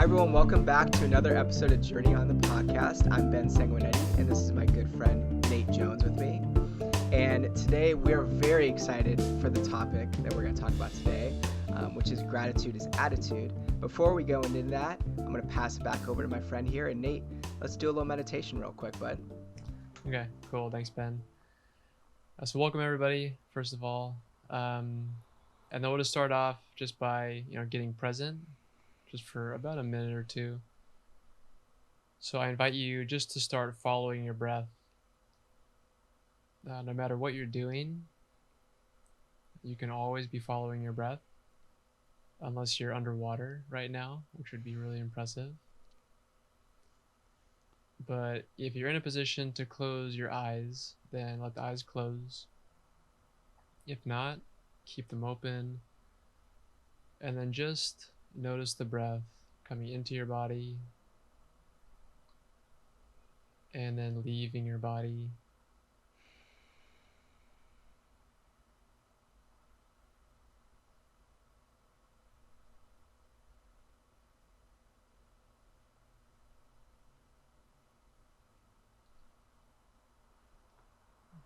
Hi everyone, welcome back to another episode of Journey on the Podcast. I'm Ben Sanguinetti, and this is my good friend Nate Jones with me. And today we are very excited for the topic that we're going to talk about today, which is gratitude is attitude. Before we go into that, I'm going to pass it back over to my friend here. And Nate, let's do a little meditation real quick, bud. Okay, cool. Thanks, Ben. So welcome everybody, first of all. And then we'll just start off just by, getting present just for about a minute or two. So I invite you just to start following your breath. No matter what you're doing, you can always be following your breath, unless you're underwater right now, which would be really impressive. But if you're in a position to close your eyes, then let the eyes close. If not, keep them open. And then just notice the breath coming into your body and then leaving your body.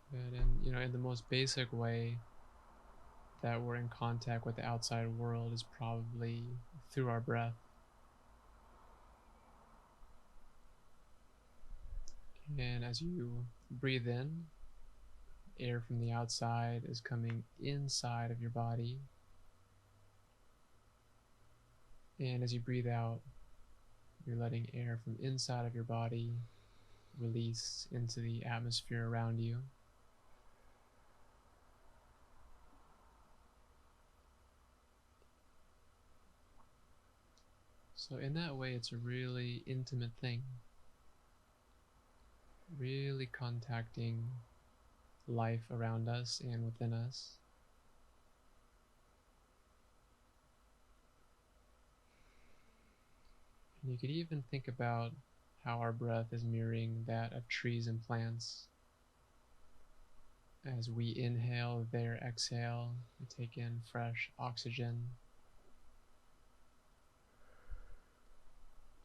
But in the most basic way that we're in contact with the outside world is probably through our breath. And as you breathe in, air from the outside is coming inside of your body. And as you breathe out, you're letting air from inside of your body release into the atmosphere around you. So in that way, it's a really intimate thing. Really contacting life around us and within us. And you could even think about how our breath is mirroring that of trees and plants. As we inhale, they exhale, we take in fresh oxygen.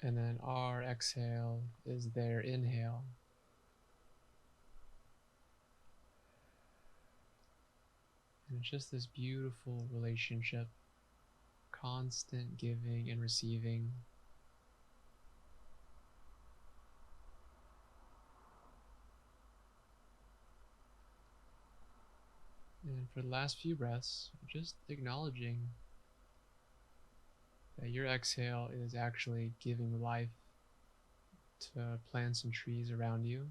And then our exhale is their inhale. And it's just this beautiful relationship, constant giving and receiving. And for the last few breaths, just acknowledging that your exhale is actually giving life to plants and trees around you.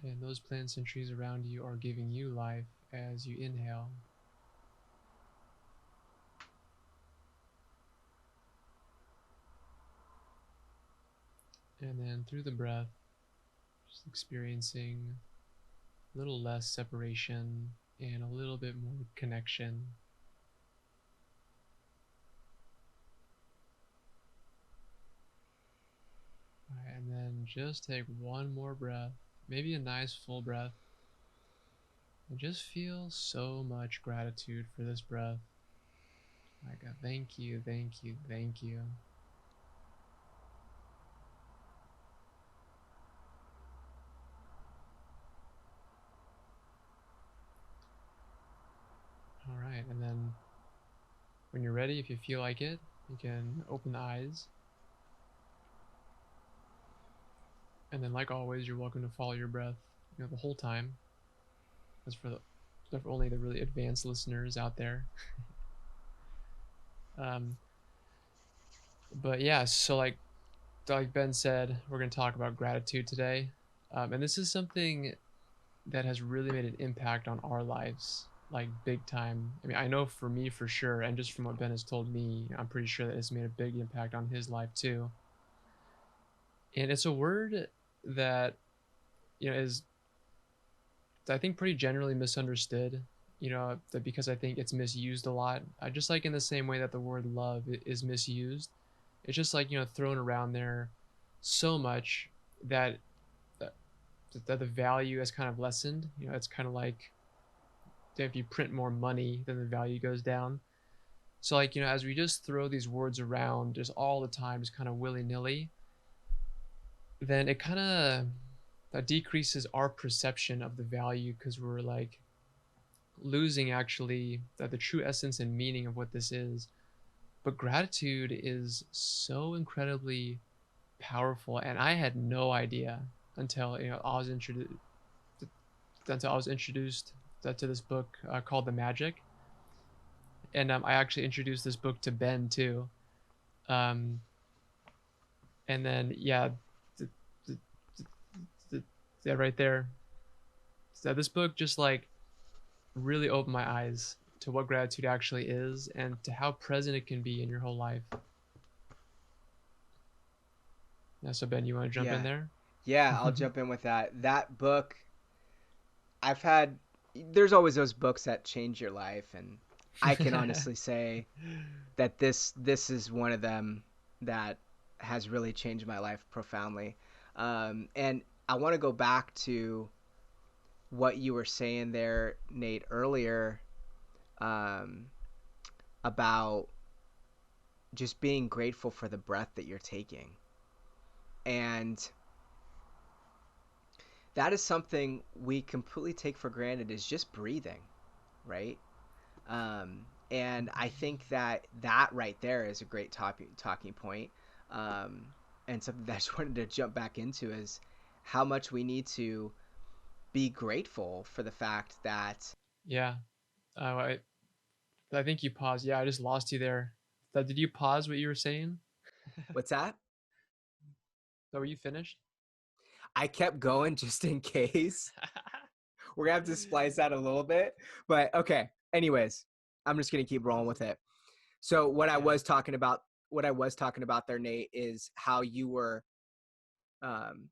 And those plants and trees around you are giving you life as you inhale. And then through the breath, just experiencing a little less separation and a little bit more connection. All right, and then just take one more breath, maybe a nice full breath, and just feel so much gratitude for this breath. Like a thank you, thank you, thank you. All right, and then when you're ready, if you feel like it, you can open the eyes. And then, like always, you're welcome to follow your breath, the whole time. That's for only the really advanced listeners out there. But yeah, so like Ben said, we're going to talk about gratitude today. And this is something that has really made an impact on our lives, like big time. I mean, I know for me for sure, and just from what Ben has told me, I'm pretty sure that it's made a big impact on his life too. And it's a word that, is, I think, pretty generally misunderstood, because I think it's misused a lot. I just like in the same way that the word love is misused. It's just like, thrown around there so much that the value has kind of lessened. It's kind of like if you print more money, then the value goes down. So like, as we just throw these words around just all the time, just kind of willy-nilly, then it kind of that decreases our perception of the value, because we're like losing actually the true essence and meaning of what this is. But gratitude is so incredibly powerful, and I had no idea until I was introduced to this book called The Magic, and I actually introduced this book to Ben too, um, and then yeah, th- th- yeah, right there. So this book just like really opened my eyes to what gratitude actually is and to how present it can be in your whole life. Yeah, so Ben, you want to jump in Yeah. there? Yeah, I'll jump in with that. That book, I've had, there's always those books that change your life, and I can honestly say that this is one of them that has really changed my life profoundly. And I want to go back to what you were saying there, Nate, earlier, um, about just being grateful for the breath that you're taking. And that is something we completely take for granted, is just breathing, right? And I think that right there is a great talking point. Um, and something that I just wanted to jump back into is how much we need to be grateful for the fact that Yeah. I think you paused. Yeah, I just lost you there. Did you pause what you were saying? what's that? So were you finished? I kept going just in case. We're gonna have to splice that a little bit, but okay. Anyways, I'm just gonna keep rolling with it. So Yeah. what I was talking about there, Nate, is how you were um,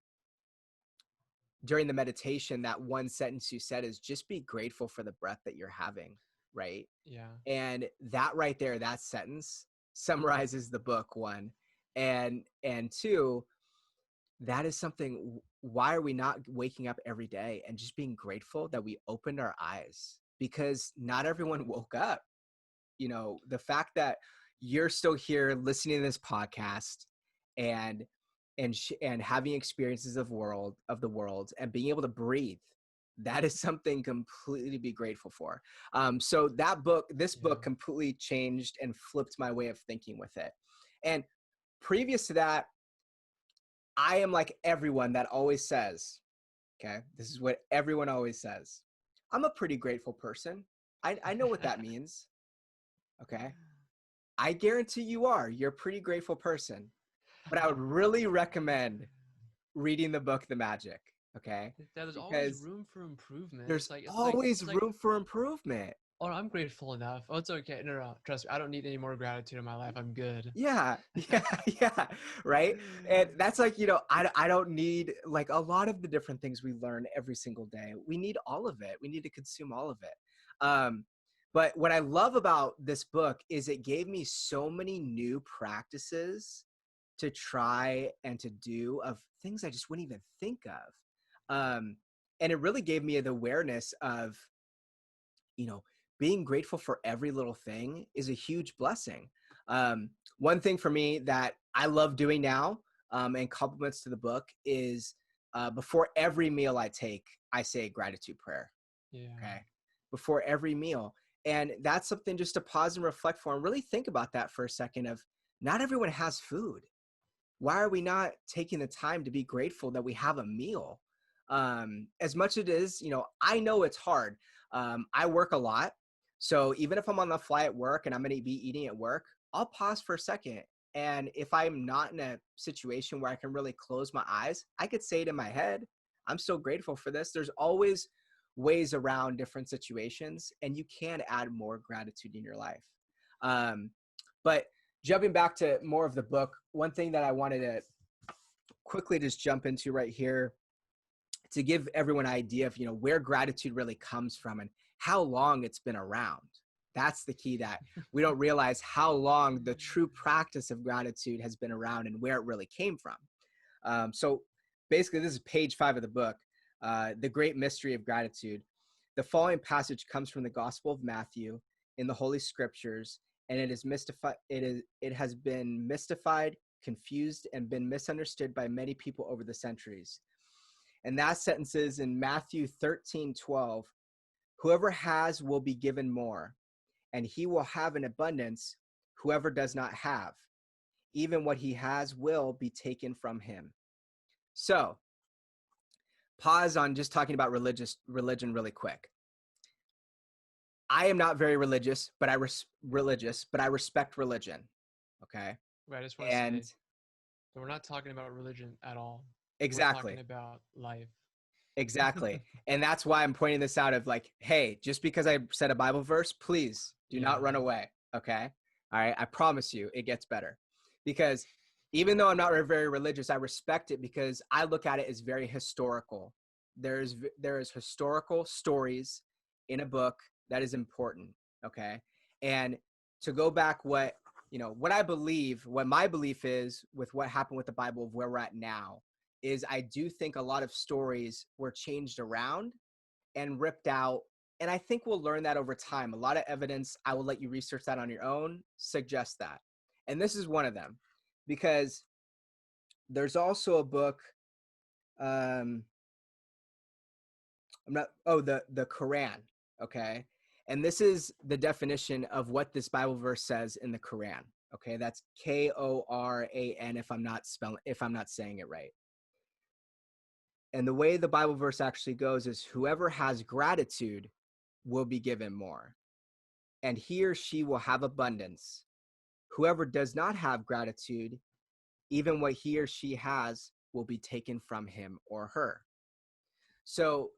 during the meditation. That one sentence you said is just be grateful for the breath that you're having, right? Yeah. And that right there, that sentence summarizes the book, one, and two, that is something. Why are we not waking up every day and just being grateful that we opened our eyes? Because not everyone woke up. The fact that you're still here listening to this podcast and and having experiences of the world and being able to breathe, that is something completely to be grateful for. So this Yeah. book completely changed and flipped my way of thinking with it. And previous to that, I am like everyone that always says, okay, this is what everyone always says, I'm a pretty grateful person. I know what that means. Okay, I guarantee you are. You're a pretty grateful person. But I would really recommend reading the book The Magic, okay? Yeah, there's always Because room for improvement. there's It's always like, room for improvement. oh, I'm grateful enough. Oh, it's okay. No, no, trust me. I don't need any more gratitude in my life. I'm good. Yeah, yeah, yeah, right? And that's like, I don't need like a lot of the different things we learn every single day. We need all of it. We need to consume all of it. But what I love about this book is it gave me so many new practices to try and to do, of things I just wouldn't even think of. And it really gave me the awareness of, you know, being grateful for every little thing is a huge blessing. One thing for me that I love doing now, and compliments to the book, is before every meal I take, I say a gratitude prayer. Yeah. Okay. Before every meal. And that's something just to pause and reflect for and really think about that for a second, of not everyone has food. Why are we not taking the time to be grateful that we have a meal? As much as it is, I know it's hard. I work a lot. So even if I'm on the fly at work and I'm going to be eating at work, I'll pause for a second. And if I'm not in a situation where I can really close my eyes, I could say it in my head, I'm so grateful for this. There's always ways around different situations, and you can add more gratitude in your life. Um, but jumping back to more of the book, one thing that I wanted to quickly just jump into right here to give everyone an idea of, where gratitude really comes from and how long it's been around. That's the key, that we don't realize how long the true practice of gratitude has been around and where it really came from. So basically, this is page 5 of the book, The Great Mystery of Gratitude. The following passage comes from the Gospel of Matthew in the Holy Scriptures and it has been mystified, confused, and been misunderstood by many people over the centuries. And that sentence is in Matthew 13:12. Whoever has will be given more, and he will have an abundance. Whoever does not have, even what he has will be taken from him. So, pause on just talking about religion really quick. I am not very religious, but I respect religion. Okay. Wait, I just want to And say that we're not talking about religion at all. We're talking exactly, about life. exactly. And that's why I'm pointing this out of like, hey, just because I said a Bible verse, please do Yeah. not run away. Okay. All right. I promise you it gets better, because even though I'm not very religious, I respect it because I look at it as very historical. There is historical stories in a book that is important. Okay. And to go back, what I believe, what my belief is with what happened with the Bible of where we're at now, is I do think a lot of stories were changed around and ripped out. And I think we'll learn that over time. A lot of evidence, I will let you research that on your own, suggests that. And this is one of them, because there's also a book, I'm not, oh, the Quran, okay? And this is the definition of what this Bible verse says in the Quran. Okay, that's Koran if I'm not saying it right. And the way the Bible verse actually goes is whoever has gratitude will be given more, and he or she will have abundance. Whoever does not have gratitude, even what he or she has will be taken from him or her. So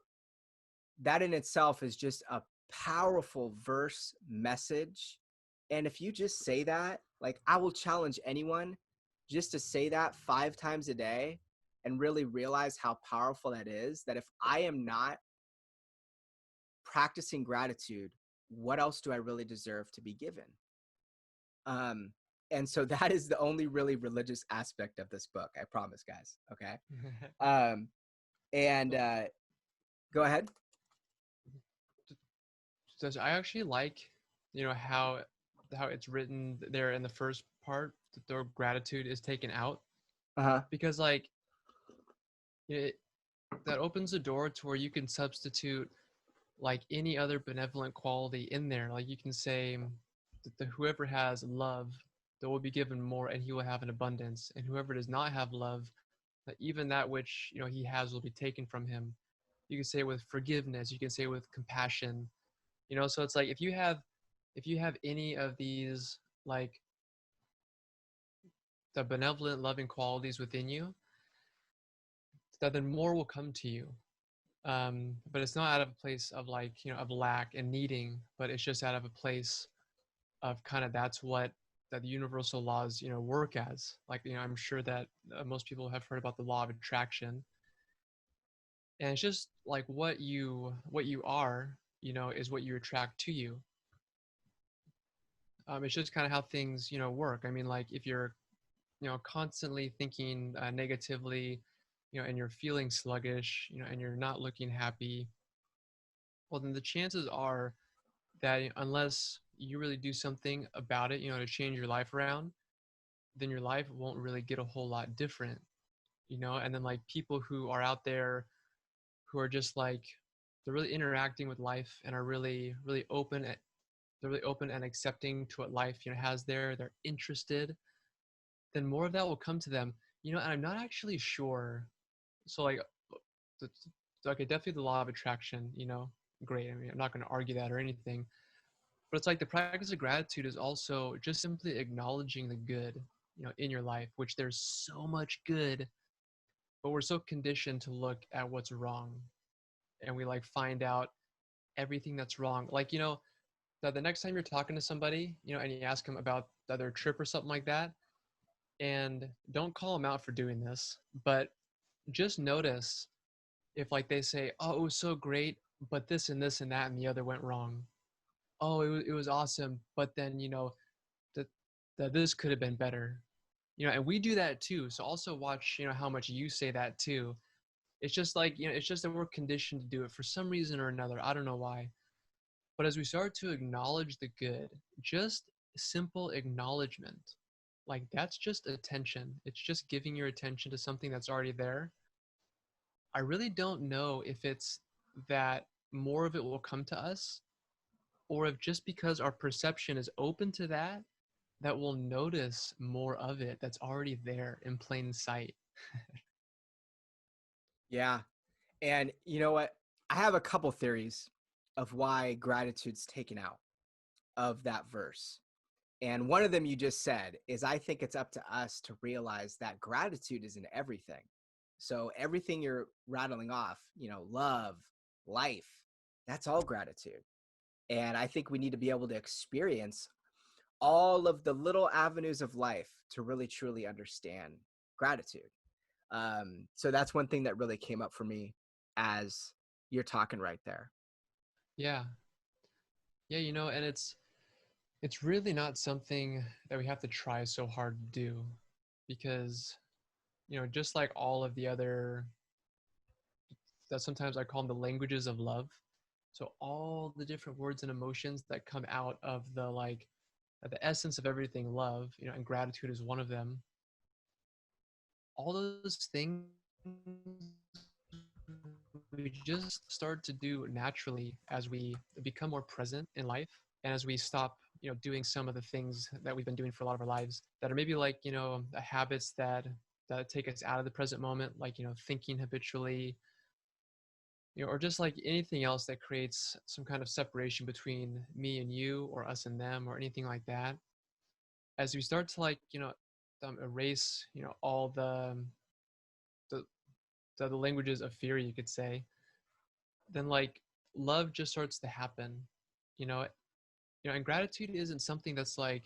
that in itself is just a powerful verse message. And if you just say that, like, I will challenge anyone just to say that 5 times a day and really realize how powerful that is, that if I am not practicing gratitude, what else do I really deserve to be given? And so that is the only really religious aspect of this book. I promise, guys. Okay. And go ahead. So I actually like, how it's written there in the first part that the gratitude is taken out, Uh-huh. because like it, that opens the door to where you can substitute like any other benevolent quality in there. Like you can say that whoever has love, that will be given more, and he will have an abundance. And whoever does not have love, that even that which he has will be taken from him. You can say with forgiveness. You can say with compassion. So it's like if you have any of these, like the benevolent, loving qualities within you, that then more will come to you. But it's not out of a place of like of lack and needing, but it's just out of a place of kind of that's what that the universal laws work as. Like I'm sure that most people have heard about the law of attraction, and it's just like what you are, is what you attract to you. It's just kind of how things work. I mean, like if you're constantly thinking negatively, and you're feeling sluggish, and you're not looking happy, well then the chances are that unless you really do something about it, to change your life around, then your life won't really get a whole lot different. And then like people who are out there who are just like they're really interacting with life and are really really open they're really open and accepting to what life has there, they're interested, then more of that will come to them. And I'm not actually sure. So like the, okay, definitely the law of attraction, great. I mean, I'm not going to argue that or anything, but it's like the practice of gratitude is also just simply acknowledging the good, in your life, which there's so much good, but we're so conditioned to look at what's wrong, and we like find out everything that's wrong. Like, that the next time you're talking to somebody, and you ask them about their trip or something like that, and don't call them out for doing this, but just notice if like they say, oh, it was so great, but this and this and that and the other went wrong. Oh, it was awesome, but then that that this could have been better. And we do that too. So also watch how much you say that too. It's just like it's just that we're conditioned to do it for some reason or another. I don't know why. But as we start to acknowledge the good, just simple acknowledgement. Like that's just attention. It's just giving your attention to something that's already there. I really don't know if it's that more of it will come to us, or if just because our perception is open to that, that we'll notice more of it that's already there in plain sight. Yeah. And you know what? I have a couple theories of why gratitude's taken out of that verse. And one of them you just said is I think it's up to us to realize that gratitude is in everything. So everything you're rattling off, love, life, that's all gratitude. And I think we need to be able to experience all of the little avenues of life to really truly understand gratitude. So that's one thing that really came up for me as you're talking right there. Yeah. Yeah, and it's really not something that we have to try so hard to do because, just like all of the other, that sometimes I call them the languages of love. So all the different words and emotions that come out of the essence of everything love, and gratitude is one of them. All those things we just start to do naturally as we become more present in life and as we stop doing some of the things that we've been doing for a lot of our lives that are maybe like the habits that take us out of the present moment, like thinking habitually, or just like anything else that creates some kind of separation between me and you or us and them or anything like that. As we start to erase all the the languages of fear, you could say, then like love just starts to happen, you know and gratitude isn't something that's like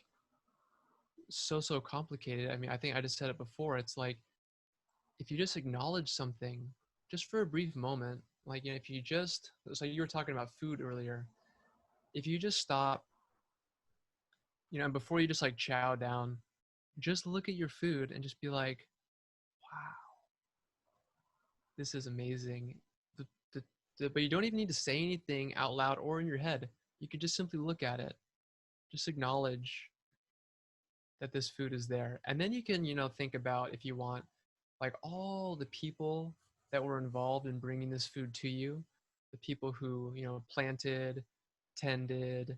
so complicated. I mean, I think I just said it before. It's like if you just acknowledge something just for a brief moment, like if you just, it's like you were talking about food earlier, if you just stop, and before you just like chow down, just look at your food and just be like, wow, this is amazing. the, but you don't even need to say anything out loud or in your head. You could just simply look at it, just acknowledge that this food is there. And then you can, think about, if you want, like all the people that were involved in bringing this food to you, the people who, planted, tended,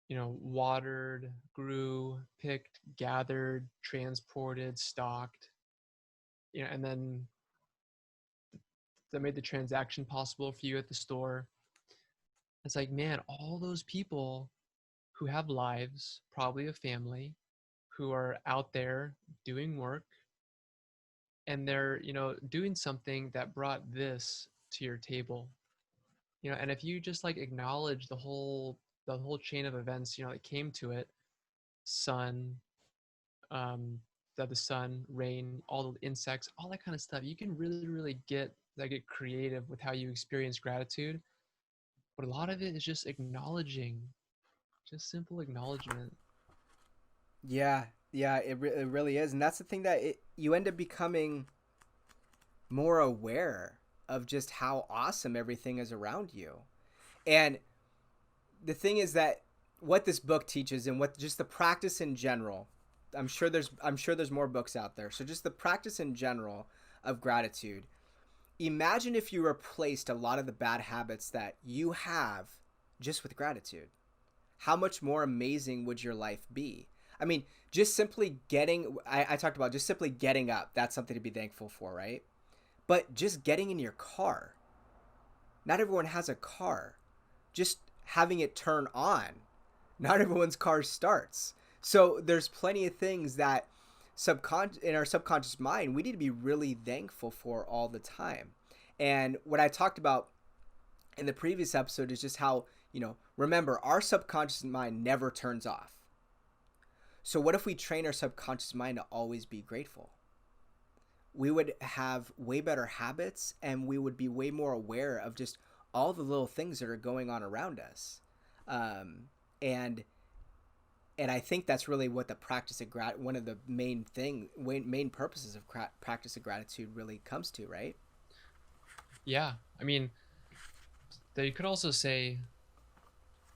watered, grew, picked, gathered, transported, stocked, and then that made the transaction possible for you at the store. It's like, man, all those people who have lives, probably a family, who are out there doing work, and they're doing something that brought this to your table. And if you just like acknowledge the whole chain of events that came to it, sun, um the sun, rain, all the insects, all that kind of stuff, you can really get creative with how you experience gratitude. But a lot of it is just acknowledging, just simple acknowledgement. Yeah, yeah, it really is. And that's the thing that you end up becoming more aware of just how awesome everything is around you. And the thing is that what this book teaches and what just the practice in general, I'm sure there's more books out there. So just the practice in general of gratitude. Imagine if you replaced a lot of the bad habits that you have just with gratitude. How much more amazing would your life be? I mean, just simply I talked about just simply getting up. That's something to be thankful for, right? But just getting in your car. Not everyone has a car. Just having it turn on. Not everyone's car starts. So there's plenty of things that in our subconscious mind we need to be really thankful for all the time. And what I talked about in the previous episode is just how, remember, our subconscious mind never turns off. So what if we train our subconscious mind to always be grateful? We would have way better habits and we would be way more aware of just all the little things that are going on around us. And I think that's really what the practice of one of the main purposes of practice of gratitude really comes to, right? Yeah, I mean, you could also say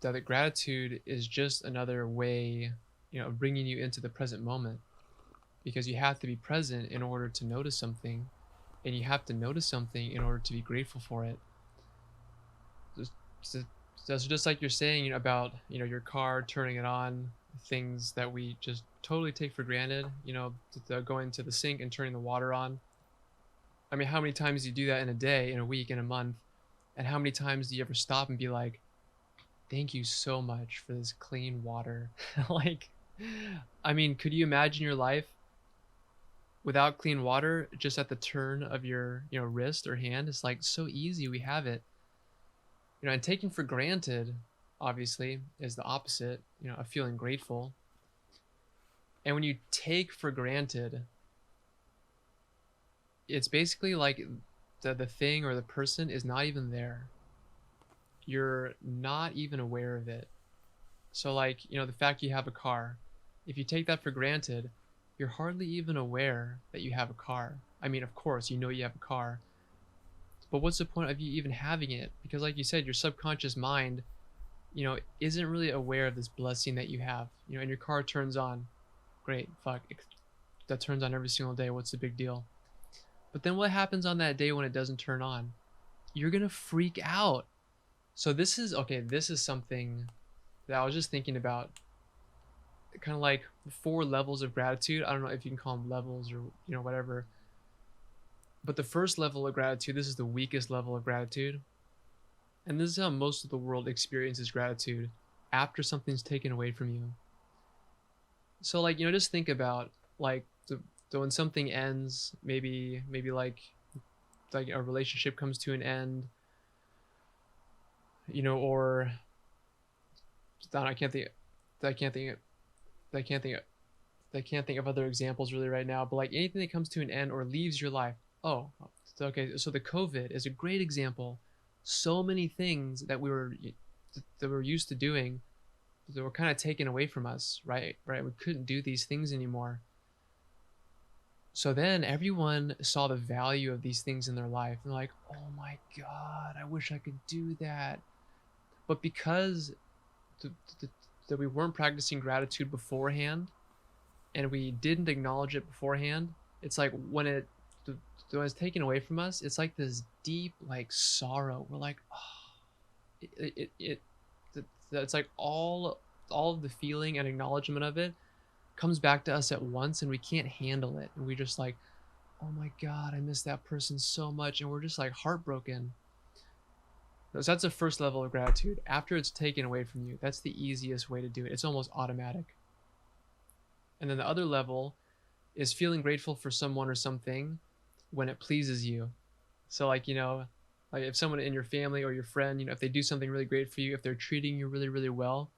that gratitude is just another way, of bringing you into the present moment, because you have to be present in order to notice something, and you have to notice something in order to be grateful for it. Just, just, just like you're saying, about, your car, turning it on, things that we just totally take for granted, going to the sink and turning the water on. I mean, how many times do you do that in a day, in a week, in a month? And how many times do you ever stop and be like, thank you so much for this clean water? Like, I mean, could you imagine your life without clean water just at the turn of your, wrist or hand? It's like so easy. We have it. And taking for granted, obviously, is the opposite, of feeling grateful. And when you take for granted, it's basically like the thing or the person is not even there. You're not even aware of it. So like, the fact you have a car, if you take that for granted, you're hardly even aware that you have a car. I mean, of course, you have a car, but what's the point of you even having it? Because like you said, your subconscious mind, isn't really aware of this blessing that you have, and your car turns on. Great, fuck, that turns on every single day. What's the big deal? But then what happens on that day when it doesn't turn on? You're gonna freak out. So this is something that I was just thinking about, kind of like 4 levels of gratitude. I don't know if you can call them levels or, whatever. But the first level of gratitude, this is the weakest level of gratitude. And this is how most of the world experiences gratitude, after something's taken away from you. So like, just think about like when something ends, maybe like a relationship comes to an end, or I can't think of other examples really right now, but like anything that comes to an end or leaves your life. Oh, okay. So the COVID is a great example. So many things that we were used to doing, that were kind of taken away from us, right? We couldn't do these things anymore. So then everyone saw the value of these things in their life. And like, oh my God, I wish I could do that. But because that we weren't practicing gratitude beforehand, and we didn't acknowledge it beforehand, it's like when it's taken away from us, it's like this deep like sorrow. We're like, oh, it's like all of the feeling and acknowledgement of it comes back to us at once, and we can't handle it, and we just like, oh my God, I miss that person so much, and we're just like heartbroken. So that's the first level of gratitude. After it's taken away from you, that's the easiest way to do it. It's almost automatic. And then the other level is feeling grateful for someone or something when it pleases you. So like, like if someone in your family or your friend, if they do something really great for you, if they're treating you really, really well,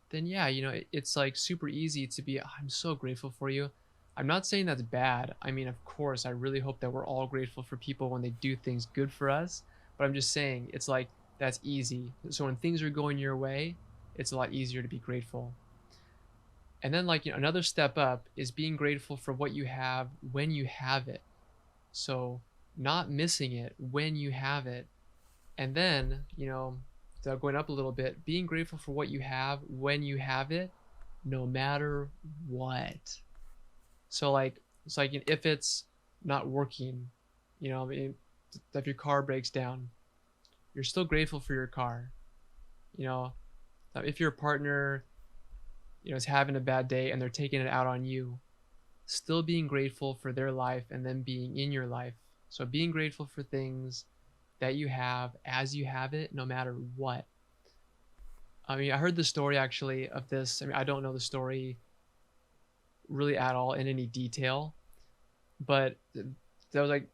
then yeah, it's like super easy to be, I'm so grateful for you. I'm not saying that's bad. I mean, of course, I really hope that we're all grateful for people when they do things good for us. But I'm just saying, it's like, that's easy. So when things are going your way, it's a lot easier to be grateful. And then like, another step up is being grateful for what you have when you have it. So not missing it when you have it. And then, going up a little bit, being grateful for what you have when you have it, no matter what. So like, it's like if it's not working, I mean, if your car breaks down, you're still grateful for your car. If your partner, is having a bad day and they're taking it out on you, still being grateful for their life and them being in your life. So being grateful for things that you have as you have it, no matter what. I mean, I heard the story actually of this. I mean, I don't know the story really at all in any detail, but there was like,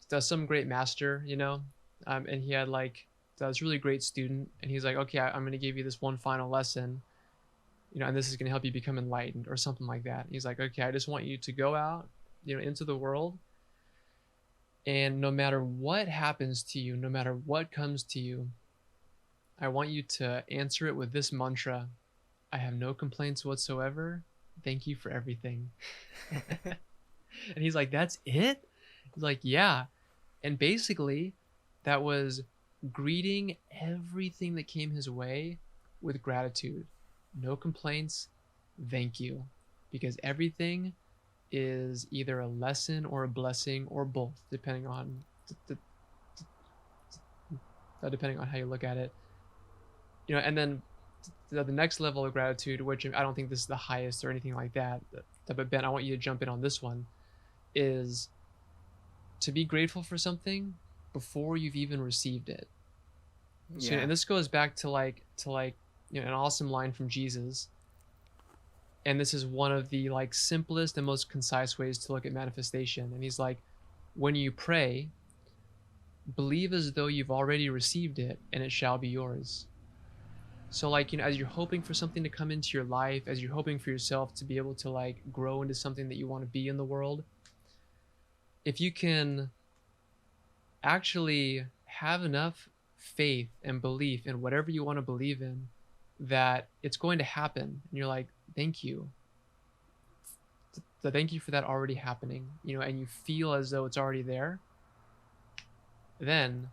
there's some great master, and he had like, that was really great student, and he's like, okay, I'm going to give you this one final lesson, and this is going to help you become enlightened or something like that. And he's like, okay, I just want you to go out, into the world, and no matter what happens to you, no matter what comes to you, I want you to answer it with this mantra: I have no complaints whatsoever. Thank you for everything. And he's like, that's it? He's like, yeah. And basically, that was greeting everything that came his way with gratitude. No complaints, thank you. Because everything is either a lesson or a blessing or both, depending on depending on how you look at it. And then the next level of gratitude, which I don't think this is the highest or anything like that, but Ben, I want you to jump in on this one, is to be grateful for something before you've even received it. So, and this goes back to like an awesome line from Jesus. And this is one of the like simplest and most concise ways to look at manifestation. And he's like, when you pray, believe as though you've already received it and it shall be yours. So like, as you're hoping for something to come into your life, as you're hoping for yourself to be able to like grow into something that you want to be in the world, if you can actually have enough faith and belief in whatever you want to believe in, that it's going to happen, and you're like, thank you. So thank you for that already happening, and you feel as though it's already there, then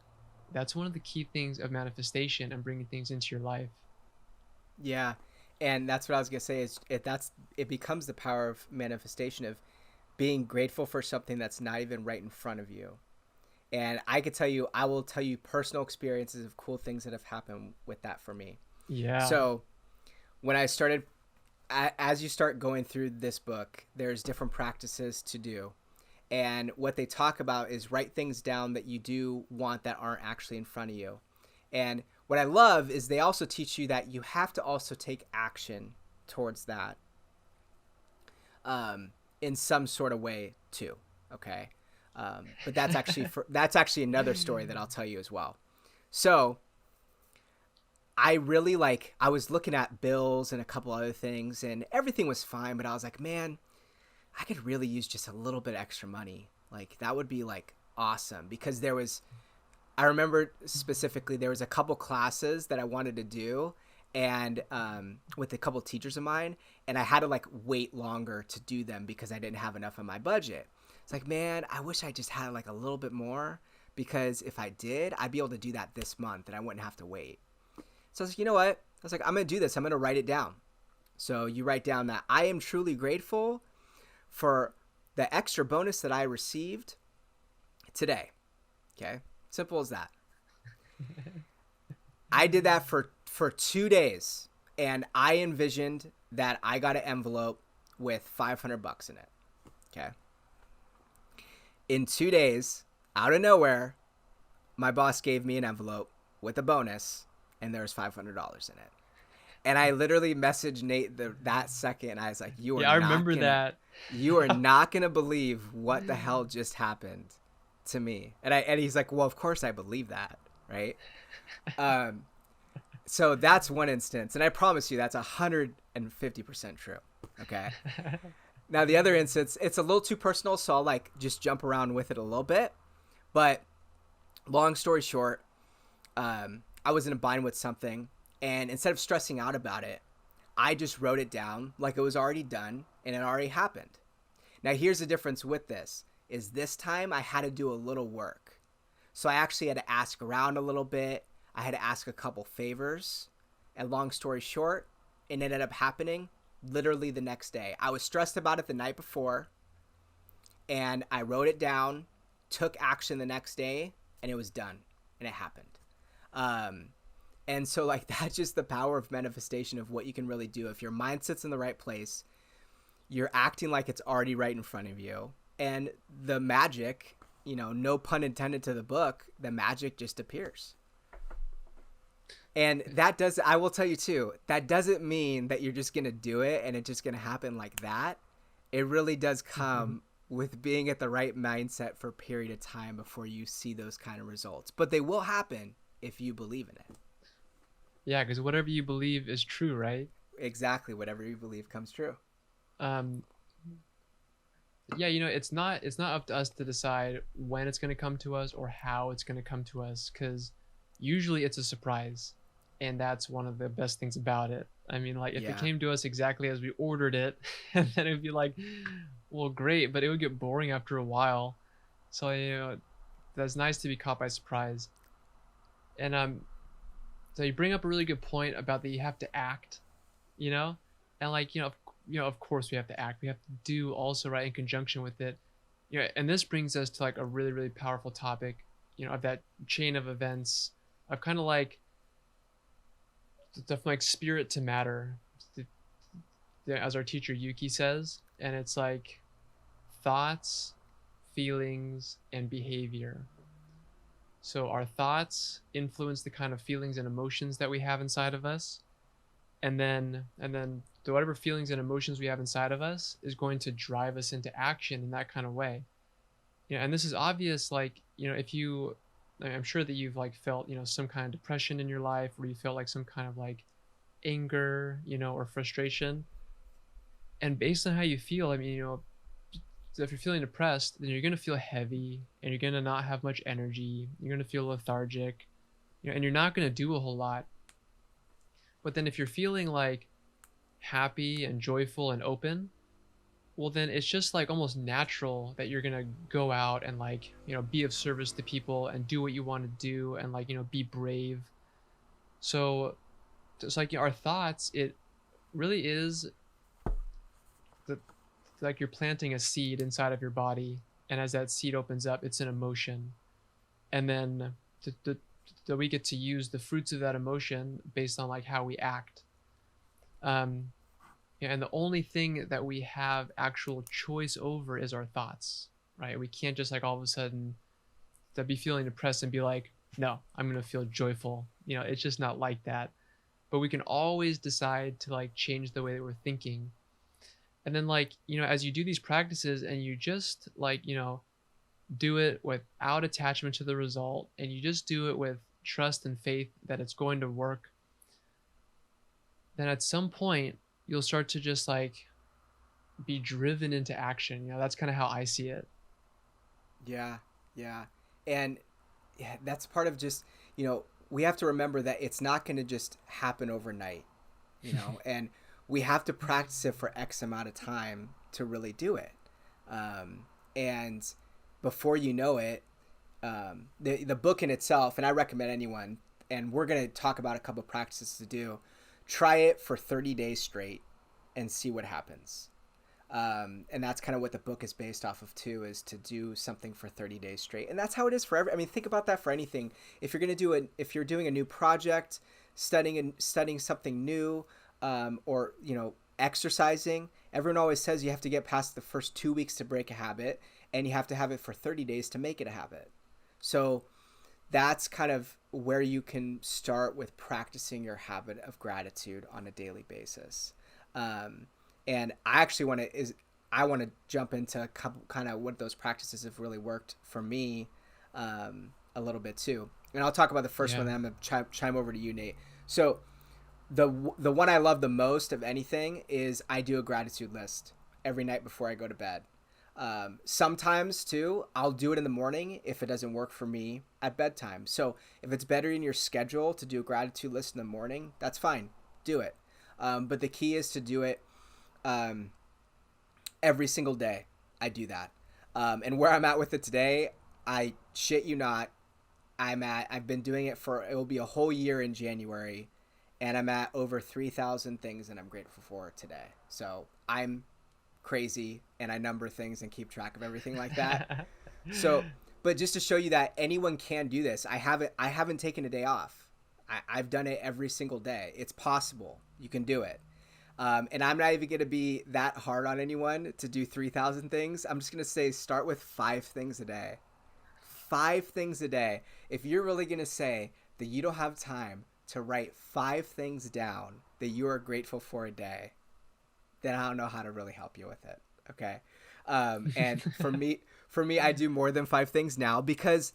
that's one of the key things of manifestation and bringing things into your life. Yeah. And that's what I was going to say is it becomes the power of manifestation, of being grateful for something that's not even right in front of you. And I will tell you personal experiences of cool things that have happened with that for me. Yeah. So when I started, as you start going through this book, there's different practices to do. And what they talk about is write things down that you do want that aren't actually in front of you. And what I love is they also teach you that you have to also take action towards that in some sort of way too. Okay. But that's actually another story that I'll tell you as well. So I really I was looking at bills and a couple other things, and everything was fine, but I was like, man, I could really use just a little bit extra money. Like that would be like awesome, because I remember specifically there was a couple classes that I wanted to do, and with a couple teachers of mine, and I had to like wait longer to do them because I didn't have enough in my budget. It's like, man, I wish I just had like a little bit more, because if I did, I'd be able to do that this month and I wouldn't have to wait. So I was like, you know what? I was like, I'm going to do this. I'm going to write it down. So you write down that I am truly grateful for the extra bonus that I received today. Okay. Simple as that. I did that for 2 days, and I envisioned that I got an envelope with $500 in it. Okay. In 2 days, out of nowhere, my boss gave me an envelope with a bonus, and there was $500 in it. And I literally messaged Nate that second. I was like, "You are I remember that. You are not gonna believe what the hell just happened to me." And he's like, "Well, of course I believe that, right?" So that's one instance, and I promise you that's 150% true. Okay. Now the other instance, it's a little too personal, so I'll just jump around with it a little bit. But long story short, I was in a bind with something, and instead of stressing out about it, I just wrote it down like it was already done and it already happened. Now here's the difference with this, is this time I had to do a little work. So I actually had to ask around a little bit. I had to ask a couple favors, and long story short, it ended up happening literally the next day. I was stressed about it the night before, and I wrote it down, took action the next day, and it was done, and it happened. And so that's just the power of manifestation, of what you can really do. If your mindset's in the right place, you're acting like it's already right in front of you, and the magic, no pun intended to the book, the magic just appears. And I will tell you too, that doesn't mean that you're just going to do it and it's just going to happen like that. It really does come with being at the right mindset for a period of time before you see those kind of results. But they will happen if you believe in it. Yeah, because whatever you believe is true, right? Exactly. Whatever you believe comes true. Yeah, it's not up to us to decide when it's going to come to us or how it's going to come to us, because usually it's a surprise. And that's one of the best things about it. I mean, if it came to us exactly as we ordered it, and then it'd be like, well, great, but it would get boring after a while. So, that's nice to be caught by surprise. And so you bring up a really good point about that you have to act, you know, and like of course we have to act. We have to do also right in conjunction with it. And this brings us to like a really really powerful topic, of that chain of events of kind of like from like spirit to matter, as our teacher Yuki says, and it's like thoughts, feelings, and behavior. So our thoughts influence the kind of feelings and emotions that we have inside of us, and then whatever feelings and emotions we have inside of us is going to drive us into action in that kind of way. And this is obvious, like, if you, I'm sure that you've like felt, some kind of depression in your life, where you felt like some kind of like anger, or frustration. And based on how you feel, I mean, so if you're feeling depressed, then you're going to feel heavy, and you're going to not have much energy. You're going to feel lethargic, and you're not going to do a whole lot. But then if you're feeling like happy and joyful and open, well, then it's just like almost natural that you're going to go out and like, be of service to people and do what you want to do, and like, be brave. So it's like, our thoughts, it really is the, like you're planting a seed inside of your body, and as that seed opens up, it's an emotion, and then we get to use the fruits of that emotion based on like how we act. And the only thing that we have actual choice over is our thoughts, right? We can't just like all of a sudden to be feeling depressed and be like, no, I'm gonna feel joyful. It's just not like that. But we can always decide to like change the way that we're thinking. And then like, as you do these practices and you just like, do it without attachment to the result, and you just do it with trust and faith that it's going to work, then at some point you'll start to just like be driven into action. That's kind of how I see it. Yeah, yeah. And yeah, that's part of just, we have to remember that it's not going to just happen overnight, and we have to practice it for X amount of time to really do it. And before you know it, the book in itself, and I recommend anyone, and we're going to talk about a couple of practices to do, try it for 30 days straight and see what happens. And that's kind of what the book is based off of too, is to do something for 30 days straight. And that's how it is for think about that for anything. If you're going to if you're doing a new project, studying something new, or, exercising, everyone always says you have to get past the first 2 weeks to break a habit, and you have to have it for 30 days to make it a habit. So that's kind of where you can start with practicing your habit of gratitude on a daily basis. And I actually want to jump into a couple kind of what those practices have really worked for me, a little bit too. And I'll talk about the first one, then I'm going to chime over to you, Nate. So the one I love the most of anything is I do a gratitude list every night before I go to bed. Sometimes too, I'll do it in the morning if it doesn't work for me at bedtime. So if it's better in your schedule to do a gratitude list in the morning, that's fine. Do it. But the key is to do it every single day. I do that. And where I'm at with it today, I shit you not, I've been doing it it will be a whole year in January, and I'm at over 3,000 things that I'm grateful for today. So I'm crazy, and I number things and keep track of everything like that. So, but just to show you that anyone can do this, I haven't taken a day off. I've done it every single day. It's possible. You can do it. And I'm not even going to be that hard on anyone to do 3,000 things. I'm just going to say start with 5 things a day. 5 things a day. If you're really going to say that you don't have time to write 5 things down that you are grateful for a day, then I don't know how to really help you with it. Okay. And for me, I do more than 5 things now because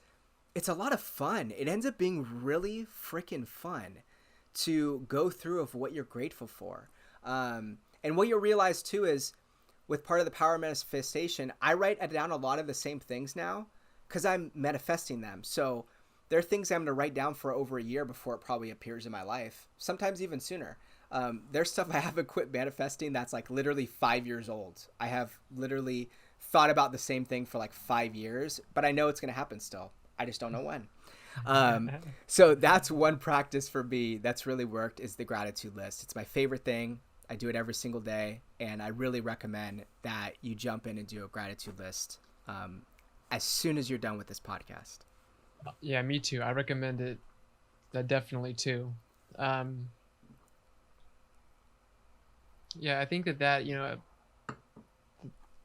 it's a lot of fun. It ends up being really freaking fun to go through of what you're grateful for. And what you'll realize too is with part of the power of manifestation, I write down a lot of the same things now because I'm manifesting them. So there are things I'm going to write down for over a year before it probably appears in my life, sometimes even sooner. There's stuff I haven't quit manifesting that's like literally 5 years old. I have literally thought about the same thing for like 5 years, but I know it's going to happen still. I just don't know when. Um, so that's one practice for me that's really worked is the gratitude list. It's my favorite thing. I do it every single day, and I really recommend that you jump in and do a gratitude list as soon as you're done with this podcast. Yeah, me too. I recommend it. That definitely too. Um, yeah, I think that that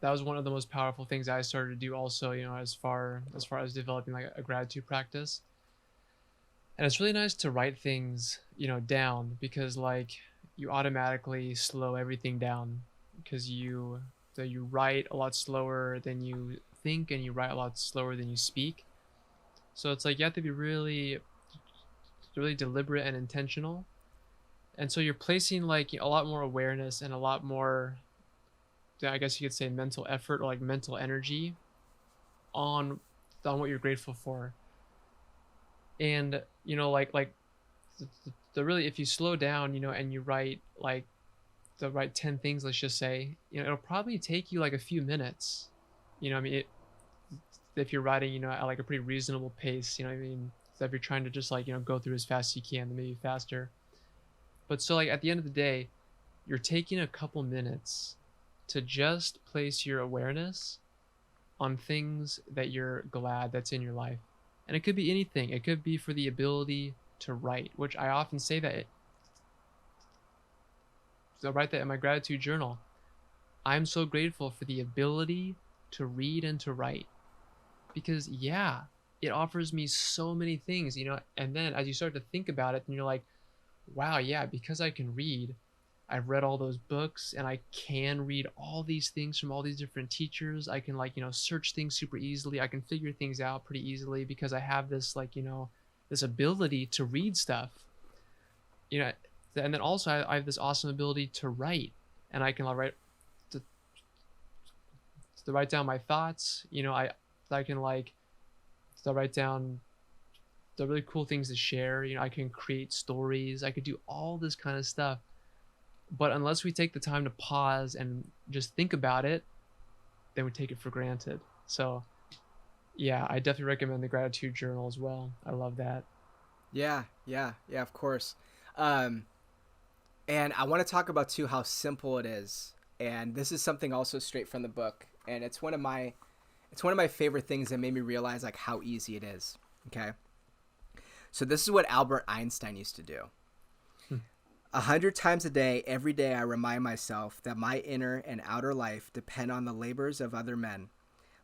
was one of the most powerful things I started to do. Also, as far as developing like a gratitude practice, and it's really nice to write things down because like you automatically slow everything down because you write a lot slower than you think and you write a lot slower than you speak. So it's like you have to be really deliberate and intentional. And so you're placing like a lot more awareness and a lot more, I guess you could say, mental effort or like mental energy on what you're grateful for. And the really, if you slow down, and you write like the right 10 things, let's just say, it'll probably take you like a few minutes. I mean, if you're writing, at like a pretty reasonable pace, I mean, so if you're trying to just like, go through as fast as you can, then maybe faster. But so like at the end of the day, you're taking a couple minutes to just place your awareness on things that you're glad that's in your life. And it could be anything. It could be for the ability to write, which I often say that. So I write that in my gratitude journal. I'm so grateful for the ability to read and to write. Because yeah, it offers me so many things, and then as you start to think about it, and you're like, wow, yeah, because I can read, I've read all those books and I can read all these things from all these different teachers. I can like, search things super easily. I can figure things out pretty easily because I have this like, this ability to read stuff, and then also I have this awesome ability to write, and I can like to, to write down my thoughts. I can like to write down the really cool things to share. I can create stories. I could do all this kind of stuff. But unless we take the time to pause and just think about it, then we take it for granted. So, yeah, I definitely recommend the gratitude journal as well. I love that. Yeah, of course. Um, and I want to talk about too how simple it is. And this is something also straight from the book, and it's one of my favorite things that made me realize like how easy it is. Okay. So this is what Albert Einstein used to do. 100 times a day, every day, I remind myself that my inner and outer life depend on the labors of other men,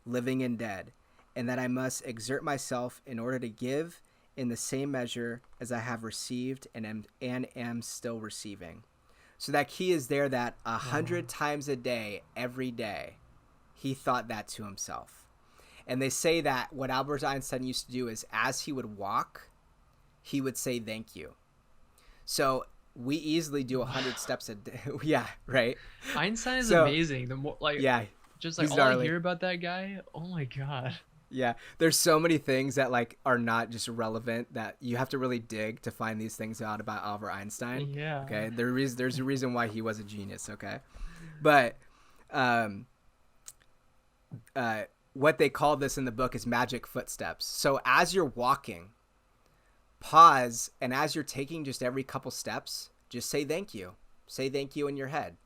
living and dead, and that I must exert myself in order to give in the same measure as I have received and am still receiving. So that key is there that 100 times a day, every day, he thought that to himself. And they say that what Albert Einstein used to do is as he would walk, he would say thank you. So we easily do 100 steps a day. Yeah, right. Einstein is amazing. The more like, yeah, just like all gnarly. I hear about that guy, oh my god. Yeah, there's so many things that like are not just relevant that you have to really dig to find these things out about Albert Einstein. Yeah. Okay, there's a reason why he was a genius. Okay, but what they call this in the book is magic footsteps. So as you're walking, pause, and as you're taking just every couple steps, just say thank you. Say thank you in your head.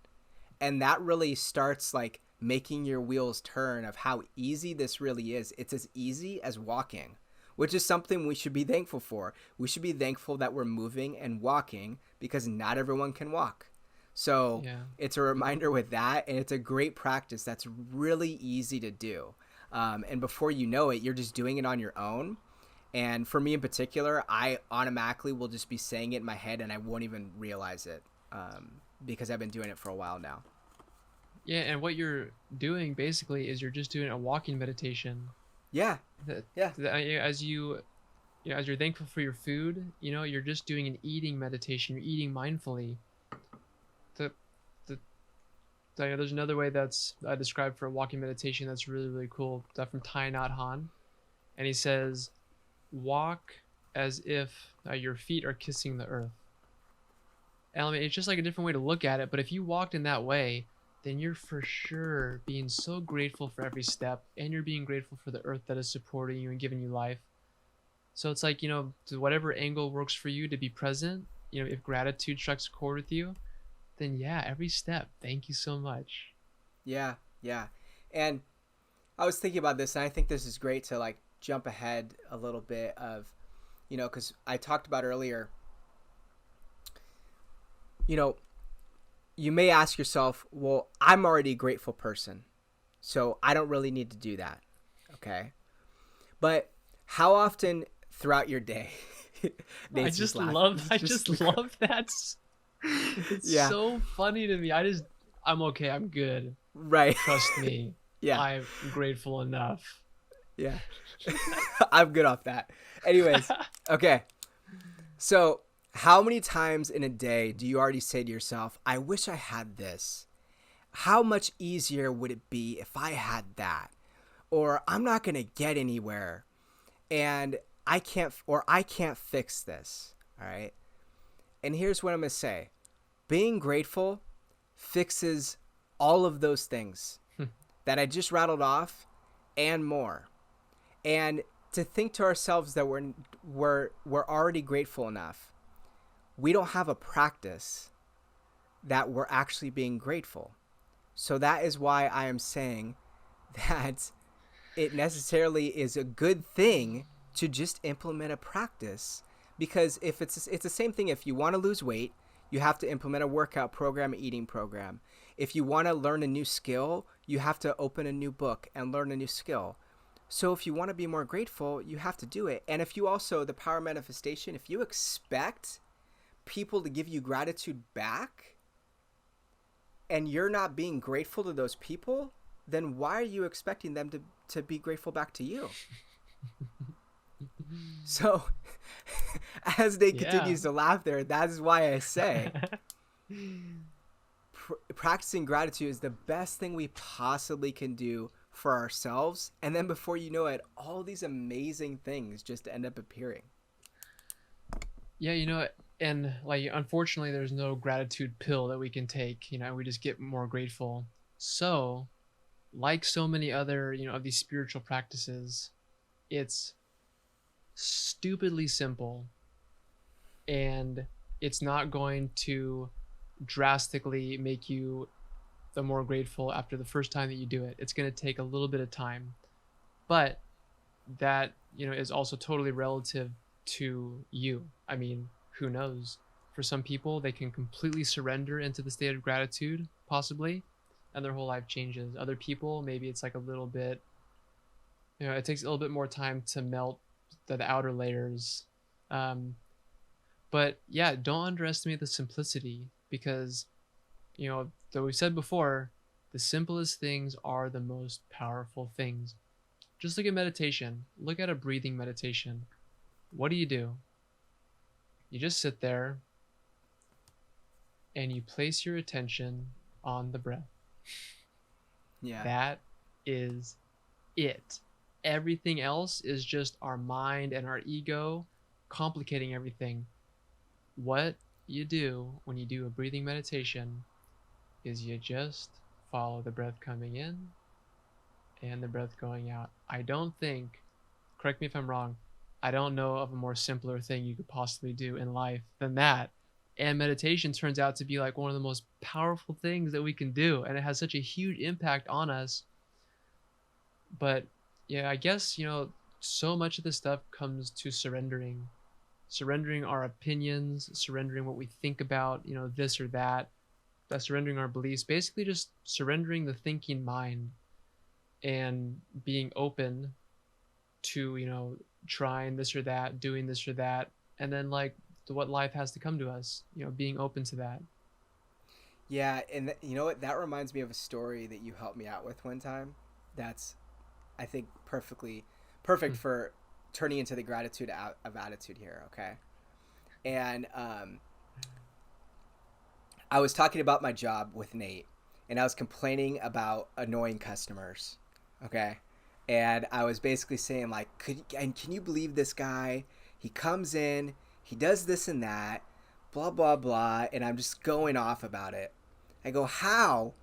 And that really starts like making your wheels turn of how easy this really is. It's as easy as walking, which is something we should be thankful for. We should be thankful that we're moving and walking because not everyone can walk. So It's a reminder with that, and it's a great practice that's really easy to do. And before you know it, you're just doing it on your own. And for me in particular, I automatically will just be saying it in my head and I won't even realize it because I've been doing it for a while now. Yeah, and what you're doing basically is you're just doing a walking meditation. Yeah. As you're thankful for your food, you're just doing an eating meditation. You're eating mindfully. There's another way that's described for a walking meditation that's really, really cool. That from Thich Nhat Hanh. And he says, walk as if your feet are kissing the earth. And I mean, it's just like a different way to look at it. But if you walked in that way, then you're for sure being so grateful for every step. And you're being grateful for the earth that is supporting you and giving you life. So it's like, to whatever angle works for you to be present, if gratitude strikes a chord with you, then yeah, every step, thank you so much. Yeah, yeah. And I was thinking about this, and I think this is great to like jump ahead a little bit of, because I talked about earlier, you know, you may ask yourself, well, I'm already a grateful person, so I don't really need to do that. Okay. But how often throughout your day, I Nate's just just laughing. love I just love that. It's Yeah, so funny to me. I'm okay, I'm good. right. Trust me. Yeah, I'm grateful enough. yeah. I'm good off that. Anyways, okay. So, how many times in a day do you already say to yourself, I wish I had this? How much easier would it be if I had that? Or I'm not going to get anywhere and I can't fix this. All right. And here's what I'm going to say. Being grateful fixes all of those things that I just rattled off and more. And to think to ourselves that we're already grateful enough. We don't have a practice that we're actually being grateful. So that is why I am saying that it necessarily is a good thing to just implement a practice, because if it's the same thing. If you want to lose weight, you have to implement a workout program, eating program. If you want to learn a new skill, you have to open a new book and learn a new skill. So if you want to be more grateful, you have to do it. And if you also, the power of manifestation, if you expect people to give you gratitude back and you're not being grateful to those people, then why are you expecting them to be grateful back to you? So as Nate continues to laugh there, that is why I say practicing gratitude is the best thing we possibly can do for ourselves. And then before you know it, all these amazing things just end up appearing. Yeah, and like, unfortunately, there's no gratitude pill that we can take. We just get more grateful. So, like so many other, of these spiritual practices, it's stupidly simple, and it's not going to drastically make you the more grateful after the first time that you do it. It's going to take a little bit of time, but that, is also totally relative to you. I mean, who knows? For some people, they can completely surrender into the state of gratitude, possibly, and their whole life changes. Other people, maybe it's like a little bit, it takes a little bit more time to melt the outer layers. But yeah, don't underestimate the simplicity, because, though we've said before, the simplest things are the most powerful things. Just look at meditation. Look at a breathing meditation. What do? You just sit there and you place your attention on the breath. Yeah. That is it. Everything else is just our mind and our ego complicating everything. What you do when you do a breathing meditation is you just follow the breath coming in and the breath going out. I don't think, correct me if I'm wrong, I don't know of a more simpler thing you could possibly do in life than that. And meditation turns out to be like one of the most powerful things that we can do, and it has such a huge impact on us. But yeah, I guess, so much of this stuff comes to surrendering our opinions, surrendering what we think about, this or that, surrendering our beliefs, basically just surrendering the thinking mind and being open to, trying this or that, doing this or that, and then like to what life has to come to us, being open to that. Yeah, and you know what? That reminds me of a story that you helped me out with one time. That's, I think, perfect for turning into the gratitude of attitude here, okay? And I was talking about my job with Nate, and I was complaining about annoying customers, okay? And I was basically saying, like, can you believe this guy? He comes in, he does this and that, blah, blah, blah, and I'm just going off about it. I go, how,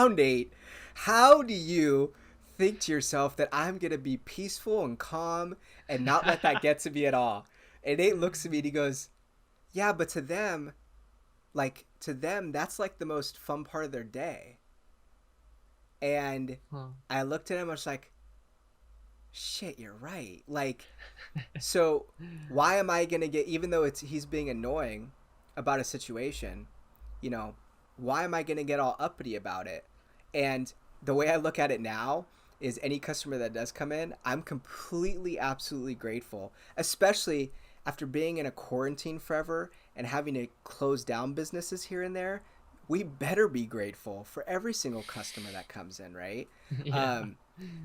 Nate? How do you think to yourself that I'm going to be peaceful and calm and not let that get to me at all. And Nate looks at me and he goes, yeah, but to them, that's like the most fun part of their day. And Huh. I looked at him, I was like, shit, you're right. Like, so why am I going to get, even though he's being annoying about a situation, you know, why am I going to get all uppity about it? And the way I look at it now is any customer that does come in, I'm completely, absolutely grateful, especially after being in a quarantine forever and having to close down businesses here and there. We better be grateful for every single customer that comes in, right? Yeah.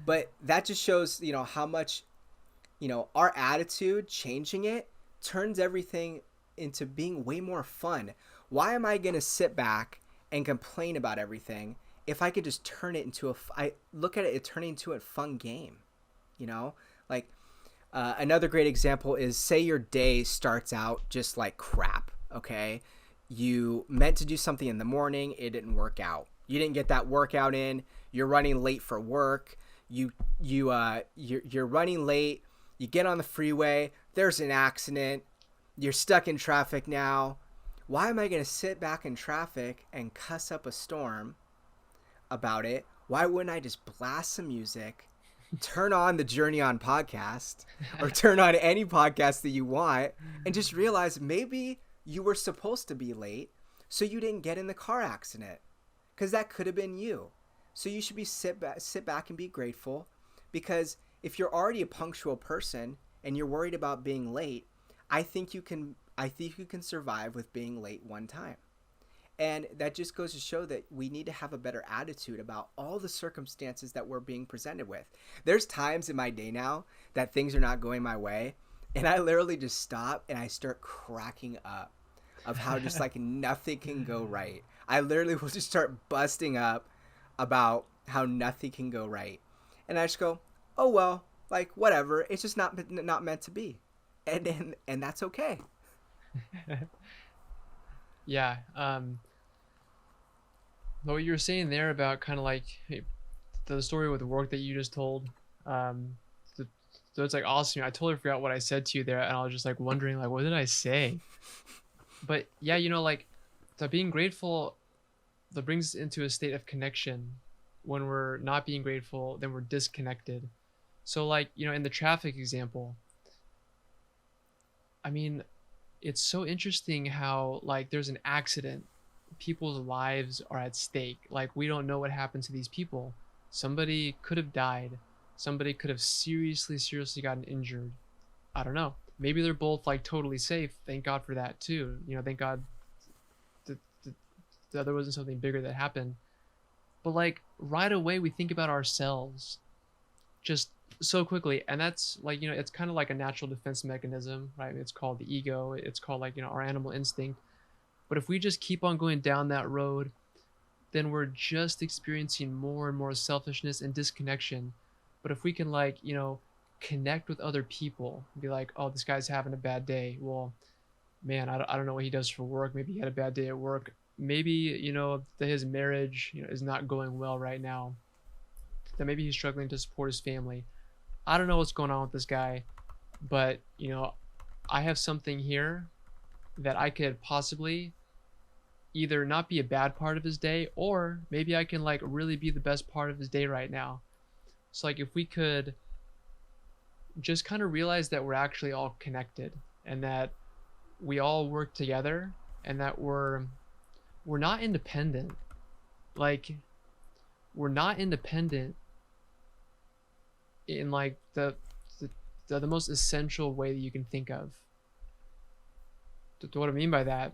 But that just shows, how much, our attitude, changing it, turns everything into being way more fun. Why am I going to sit back and complain about everything if I could just turn it into I look at it turning into a fun game, like another great example is, say your day starts out just like crap. Okay. You meant to do something in the morning. It didn't work out. You didn't get that workout in. You're running late for work. You're running late. You get on the freeway. There's an accident. You're stuck in traffic now. Why am I going to sit back in traffic and cuss up a storm about it? Why wouldn't I just blast some music, turn on the Journey On podcast, or turn on any podcast that you want, and just realize maybe you were supposed to be late so you didn't get in the car accident, because that could have been you. So you should be sit back and be grateful, because if you're already a punctual person and you're worried about being late, I think you can survive with being late one time. And that just goes to show that we need to have a better attitude about all the circumstances that we're being presented with. There's times in my day now that things are not going my way, and I literally just stop and I start cracking up of how just like nothing can go right. I literally will just start busting up about how nothing can go right. And I just go, oh, well, like whatever. It's just not meant to be. And that's okay. Yeah. What you were saying there about kind of like the story with the work that you just told, so it's like awesome. I totally forgot what I said to you there, and I was just like wondering, like, what did I say? But yeah, like the being grateful, that brings us into a state of connection. When we're not being grateful, then we're disconnected. So like, in the traffic example, I mean, it's so interesting how like there's an accident, people's lives are at stake. Like we don't know what happened to these people. Somebody could have died. Somebody could have seriously gotten injured. I don't know. Maybe they're both like totally safe. Thank God for that too. Thank God that there wasn't something bigger that happened. But like right away we think about ourselves just so quickly, and that's like, it's kind of like a natural defense mechanism, right? It's called the ego. It's called like, our animal instinct. But if we just keep on going down that road, then we're just experiencing more and more selfishness and disconnection. But if we can like, connect with other people and be like, oh, this guy's having a bad day. Well, man, I don't know what he does for work. Maybe he had a bad day at work. Maybe, that his marriage, is not going well right now. That maybe he's struggling to support his family. I don't know what's going on with this guy, but, I have something here that I could possibly either not be a bad part of his day, or maybe I can like really be the best part of his day right now. So like if we could just kind of realize that we're actually all connected, and that we all work together, and that we're not independent. Like we're not independent in like the most essential way that you can think of. What I mean by that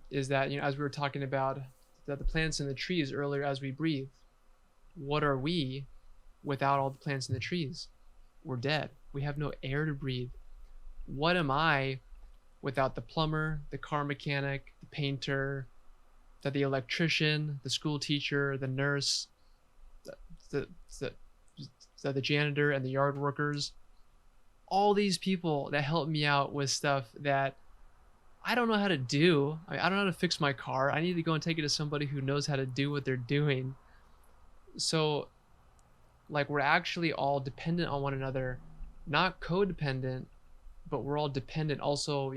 is that, as we were talking about the plants and the trees earlier, as we breathe, what are we without all the plants and the trees? We're dead. We have no air to breathe. What am I without the plumber, the car mechanic, the painter, the electrician, the school teacher, the nurse, the janitor, and the yard workers? All these people that help me out with stuff that I don't know how to do. I don't know how to fix my car. I need to go and take it to somebody who knows how to do what they're doing. So like we're actually all dependent on one another, not codependent, but we're all dependent also,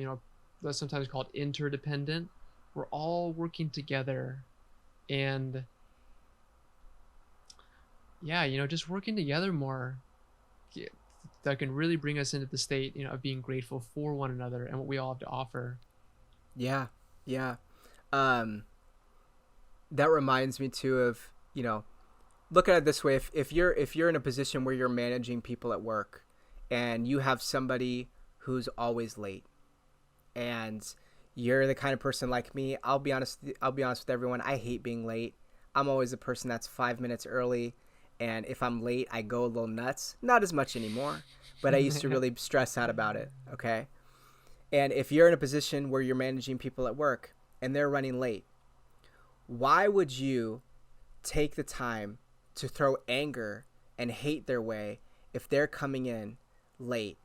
that's sometimes called interdependent. We're all working together, and yeah, just working together more, yeah, that can really bring us into the state, of being grateful for one another and what we all have to offer. Yeah. Yeah. Um, that reminds me too of, look at it this way. If you're in a position where you're managing people at work and you have somebody who's always late, and you're the kind of person like me, I'll be honest with everyone. I hate being late. I'm always the person that's 5 minutes early. And if I'm late, I go a little nuts. Not as much anymore, but I used to really stress out about it. Okay. And if you're in a position where you're managing people at work and they're running late, why would you take the time to throw anger and hate their way if they're coming in late,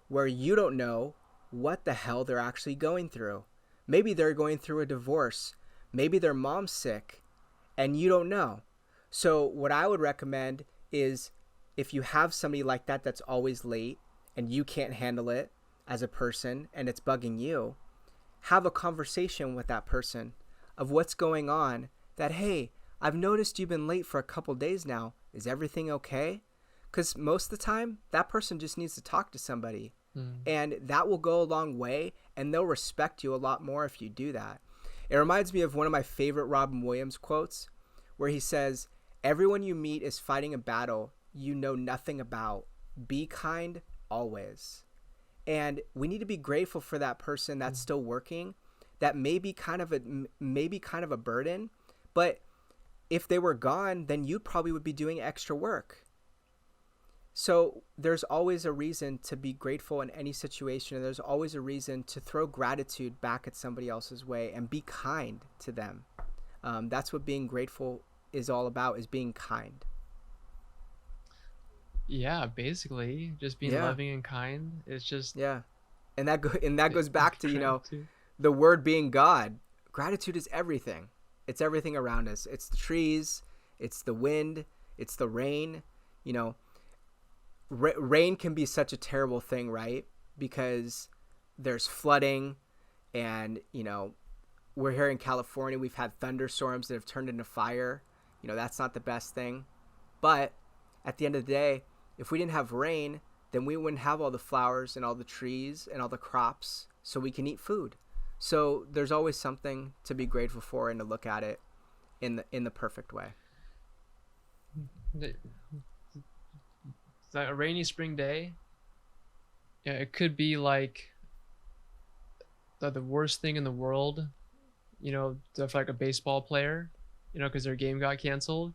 where you don't know what the hell they're actually going through? Maybe they're going through a divorce. Maybe their mom's sick and you don't know. So what I would recommend is, if you have somebody like that that's always late and you can't handle it as a person and it's bugging you, have a conversation with that person of what's going on. That, hey, I've noticed you've been late for a couple days now. Is everything okay? Because most of the time, that person just needs to talk to somebody. And that will go a long way, and they'll respect you a lot more if you do that. It reminds me of one of my favorite Robin Williams quotes, where he says, "Everyone you meet is fighting a battle you know nothing about. Be kind always." And we need to be grateful for that person that's still working. That may be kind of a burden, but if they were gone, then you probably would be doing extra work. So there's always a reason to be grateful in any situation, and there's always a reason to throw gratitude back at somebody else's way and be kind to them. That's what being grateful is all about, is being kind. Yeah, basically just being Yeah. loving and kind. It's just Yeah. And that goes back to, gratitude. the word being God. Gratitude is everything. It's everything around us. It's the trees, it's the wind, it's the rain. Rain can be such a terrible thing, right? Because there's flooding, and we're here in California. We've had thunderstorms that have turned into fire. That's not the best thing. But at the end of the day, if we didn't have rain, then we wouldn't have all the flowers and all the trees and all the crops, so we can eat food. So there's always something to be grateful for, and to look at it in the perfect way. It's like a rainy spring day. Yeah, it could be like the worst thing in the world, for like a baseball player, because their game got canceled.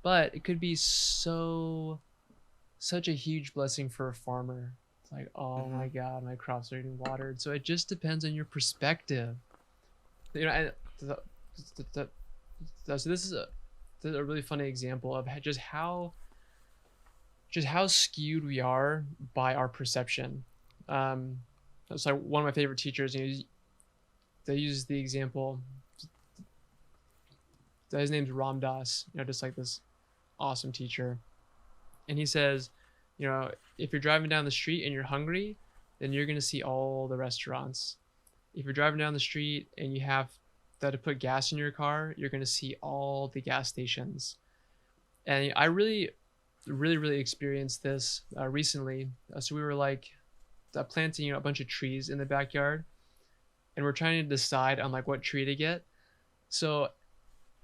But it could be such a huge blessing for a farmer. It's like, oh my God, my crops are getting watered. So it just depends on your perspective. And so this is a really funny example of just how skewed we are by our perception. It's like one of my favorite teachers, they use the example. His name's Ram Dass, just like this awesome teacher. And he says, if you're driving down the street and you're hungry, then you're going to see all the restaurants. If you're driving down the street and you have to put gas in your car, you're going to see all the gas stations. And I really, really, really experienced this recently. So we were like planting a bunch of trees in the backyard, and we're trying to decide on like what tree to get. So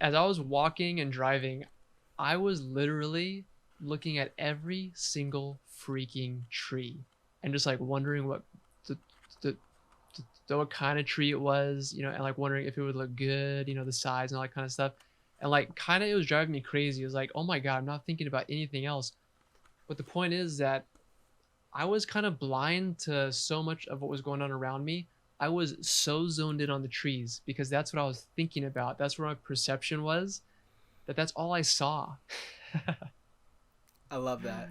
as I was walking and driving, I was literally looking at every single freaking tree and just like wondering what what kind of tree it was, and like wondering if it would look good, the size and all that kind of stuff. And like kind of it was driving me crazy. It was like, oh my God, I'm not thinking about anything else. But the point is that I was kind of blind to so much of what was going on around me. I was so zoned in on the trees because that's what I was thinking about. That's where my perception was. That's all I saw. I love that.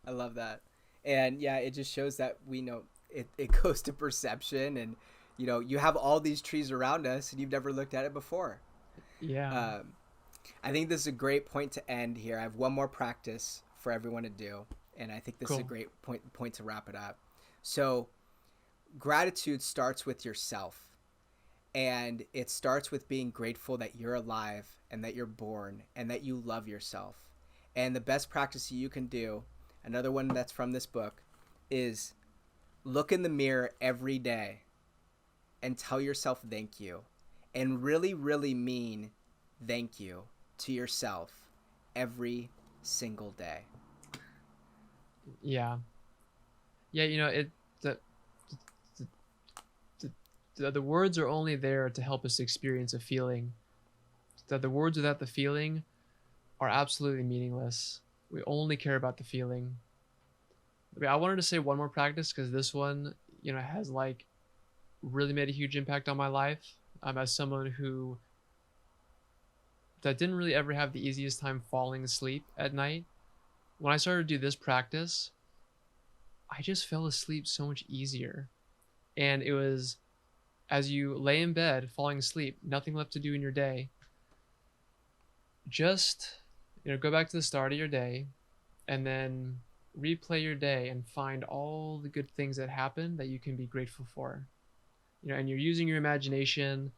I love that. And yeah, it just shows that we know it goes to perception, and you have all these trees around us and you've never looked at it before. Yeah. I think this is a great point to end here. I have one more practice for everyone to do, and I think this is a Cool. great point to wrap it up. So gratitude starts with yourself, and it starts with being grateful that you're alive and that you're born and that you love yourself. And the best practice you can do, another one that's from this book, is look in the mirror every day and tell yourself thank you, and really, really mean thank you to yourself every single day. Yeah. Yeah, the the words are only there to help us experience a feeling. That the words without the feeling are absolutely meaningless. We only care about the feeling. I wanted to say one more practice because this one, has like really made a huge impact on my life. As someone who that didn't really ever have the easiest time falling asleep at night. When I started to do this practice, I just fell asleep so much easier. And it was as you lay in bed falling asleep, nothing left to do in your day. Just, go back to the start of your day and then replay your day and find all the good things that happened that you can be grateful for. And you're using your imagination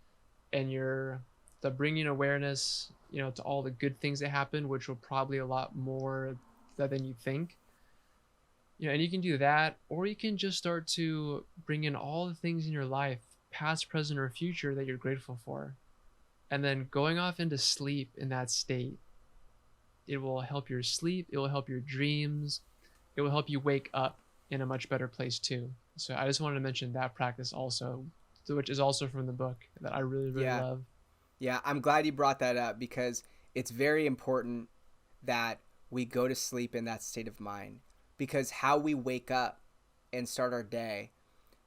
and you're bringing awareness, to all the good things that happen, which will probably a lot more than you think. And you can do that, or you can just start to bring in all the things in your life, past, present, or future, that you're grateful for. And then going off into sleep in that state, it will help your sleep, it will help your dreams, it will help you wake up in a much better place too. So I just wanted to mention that practice also, which is also from the book that I really, really love. Yeah, I'm glad you brought that up because it's very important that we go to sleep in that state of mind, because how we wake up and start our day,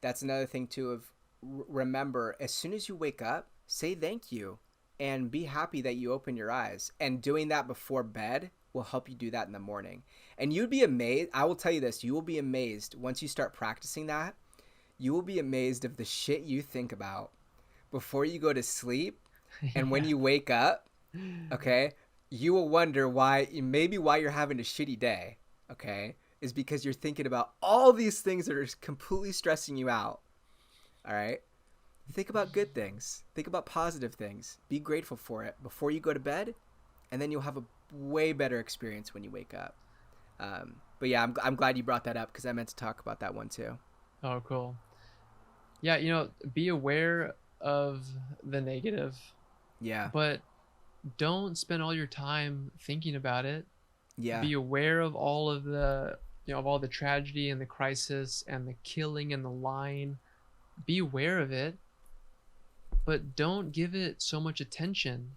that's another thing too of remember, as soon as you wake up, say thank you and be happy that you open your eyes. And doing that before bed will help you do that in the morning. And you'd be amazed. I will tell you this, you will be amazed once you start practicing that. You will be amazed of the shit you think about before you go to sleep. And when you wake up, okay, you will wonder why you're having a shitty day, okay, is because you're thinking about all these things that are completely stressing you out. All right. Think about good things. Think about positive things. Be grateful for it before you go to bed, and then you'll have a way better experience when you wake up. But yeah, I'm glad you brought that up because I meant to talk about that one too. Oh, cool. Yeah, be aware of the negative, Yeah. but don't spend all your time thinking about it. Yeah. Be aware of all of of all the tragedy and the crisis and the killing and the lying. Be aware of it, but don't give it so much attention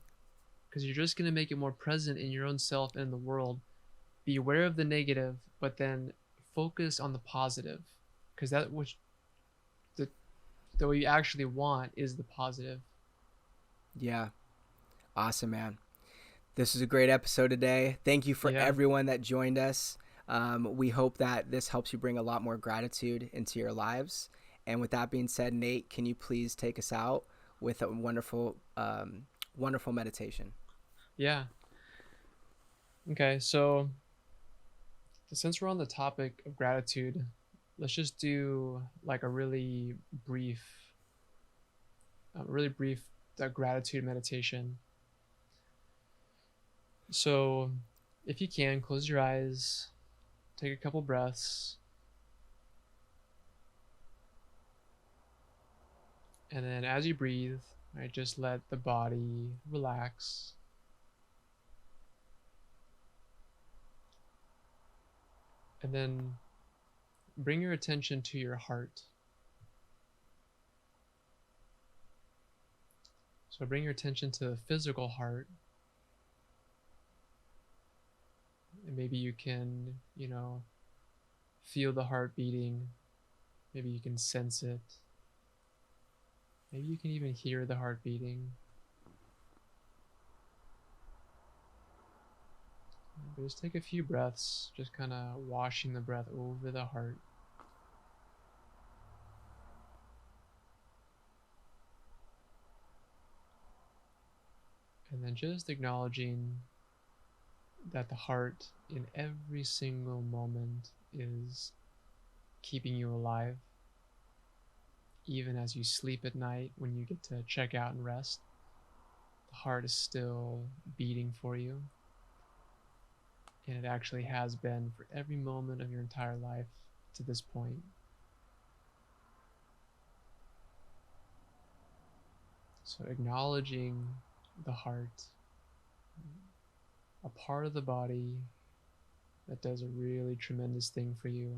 because you're just going to make it more present in your own self and in the world. Be aware of the negative, but then focus on the positive, because that which the what you actually want is the positive. Yeah. Awesome, man. This is a great episode today. Thank you for everyone that joined us. We hope that this helps you bring a lot more gratitude into your lives. And with that being said, Nate, can you please take us out with a wonderful, wonderful meditation? Yeah. Okay, so since we're on the topic of gratitude, let's just do like a really brief gratitude meditation. So if you can, close your eyes, take a couple breaths, and then as you breathe, right, just let the body relax. And then bring your attention to your heart. So bring your attention to the physical heart. And maybe you can, feel the heart beating. Maybe you can sense it. Maybe you can even hear the heart beating. But just take a few breaths, just kind of washing the breath over the heart. And then just acknowledging that the heart in every single moment is keeping you alive, even as you sleep at night when you get to check out and rest. The heart is still beating for you, and it actually has been for every moment of your entire life to this point. So acknowledging the heart, a part of the body that does a really tremendous thing for you.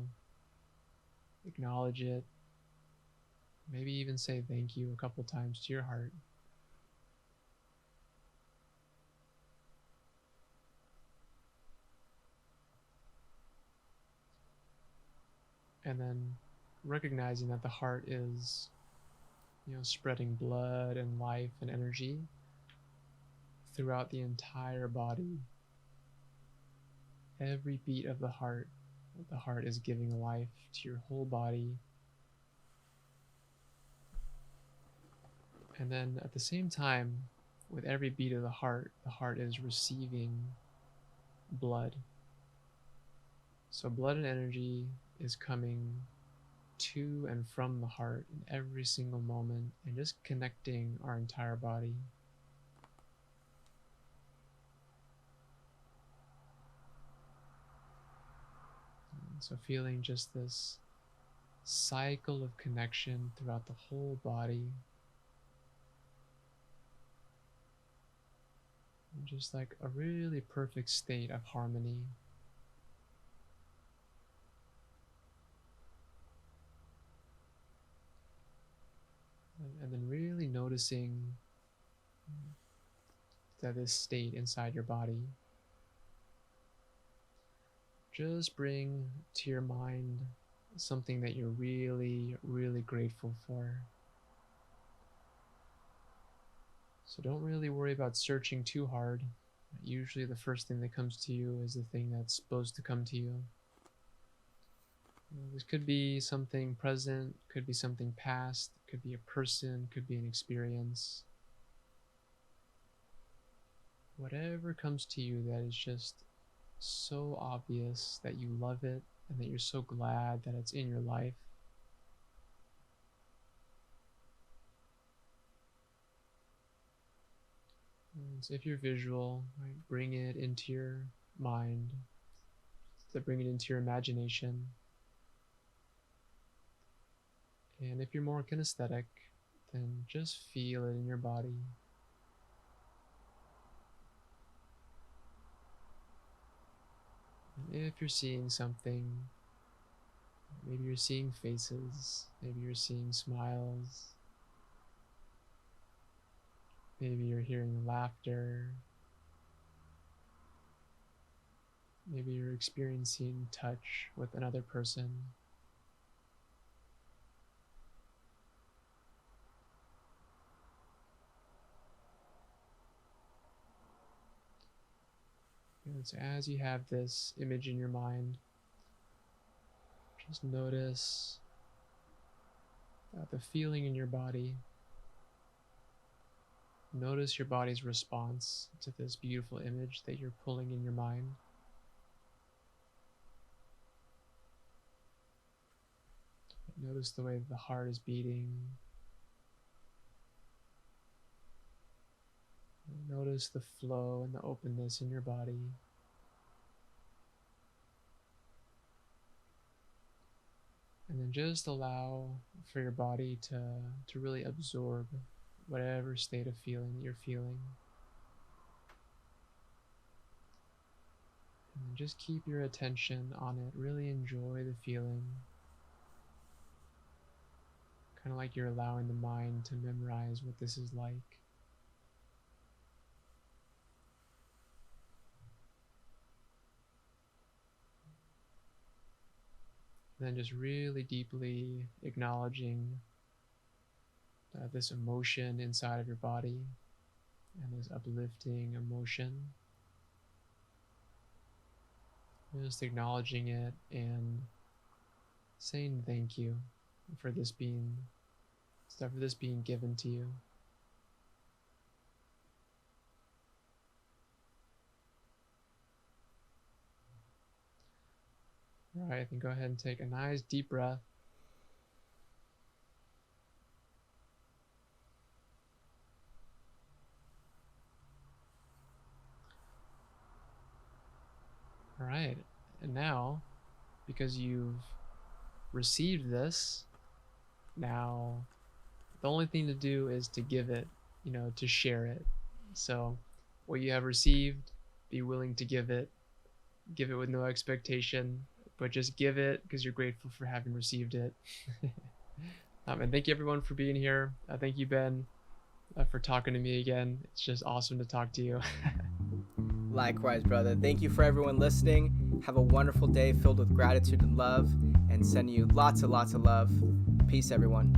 Acknowledge it. Maybe even say thank you a couple times to your heart. And then recognizing that the heart is, spreading blood and life and energy throughout the entire body. Every beat of the heart is giving life to your whole body. And then at the same time, with every beat of the heart is receiving blood. So blood and energy is coming to and from the heart in every single moment and just connecting our entire body. And so feeling just this cycle of connection throughout the whole body. And just like a really perfect state of harmony. And then really noticing that this state inside your body, just bring to your mind something that you're really, really grateful for. So don't really worry about searching too hard. Usually the first thing that comes to you is the thing that's supposed to come to you. This could be something present, could be something past, could be a person, could be an experience. Whatever comes to you that is just so obvious that you love it and that you're so glad that it's in your life. And so if you're visual, right, bring it into your mind, so bring it into your imagination. And if you're more kinesthetic, then just feel it in your body. And if you're seeing something, maybe you're seeing faces, maybe you're seeing smiles, maybe you're hearing laughter, maybe you're experiencing touch with another person. And so as you have this image in your mind, just notice the feeling in your body. Notice your body's response to this beautiful image that you're pulling in your mind. Notice the way the heart is beating. Notice the flow and the openness in your body. And then just allow for your body to really absorb whatever state of feeling that you're feeling. And just keep your attention on it. Really enjoy the feeling. Kind of like you're allowing the mind to memorize what this is like. And then just really deeply acknowledging this emotion inside of your body and this uplifting emotion. Just acknowledging it and saying thank you for this being given to you. All right, then go ahead and take a nice deep breath. All right, and now, because you've received this, now the only thing to do is to give it, to share it. So what you have received, be willing to give it with no expectation, but just give it because you're grateful for having received it. And thank you everyone for being here. Thank you, Ben, for talking to me again. It's just awesome to talk to you. Likewise, brother. Thank you for everyone listening. Have a wonderful day filled with gratitude and love, and send you lots and lots of love. Peace, everyone.